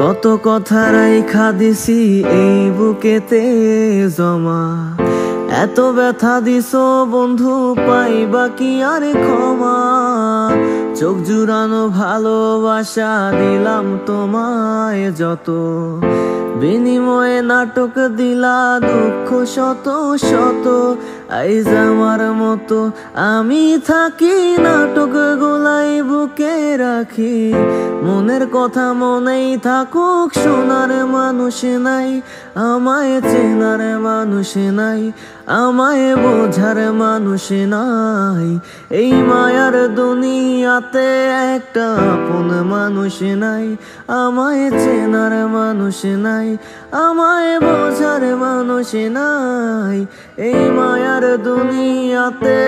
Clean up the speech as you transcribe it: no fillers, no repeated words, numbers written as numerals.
কত কথা রাইখা দিছি এই বুকেতে জমা, এত ব্যথা দিছো বন্ধু পাইবা কি আর ক্ষমা। চোখ জুড়ানো ভালোবাসা দিলাম তোমায় যত, বিনিময়ে নাটক দিলা দুঃখ শত শত। আইজ আমার মতো আমি থাকি নাটক গুলাই বুকে রাখি, মনের কথা মনেই থাকুক শোনার মানুষ নাই, আমায় চেনার মানুষ নাই, আমায় বোঝার মানুষ নাই। এই মায়ার দুনিয়াতে একটা আপন মানুষ নাই, আমায় চেনার মানুষ নাই, আমায় বোঝার মানুষ নাই। এই মায়ার দুনিয়াতে